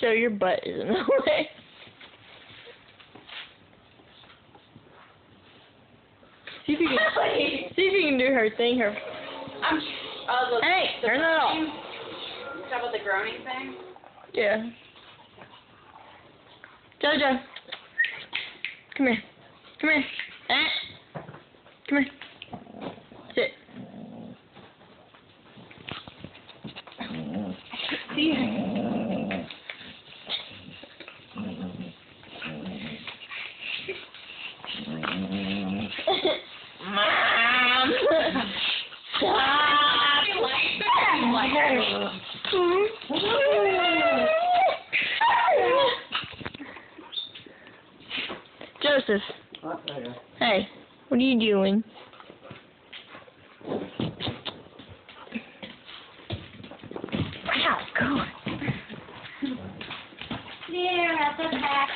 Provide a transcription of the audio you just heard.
Joe, your butt is in the way. See if you can do her thing. Hey, turn that off. Talk about the groaning thing? Yeah. Jojo. Come here. Come here. Come here. Sit. See? Mom! Stop! Joseph. Hey, what are you doing? Wow, God. Yeah, that's a fact.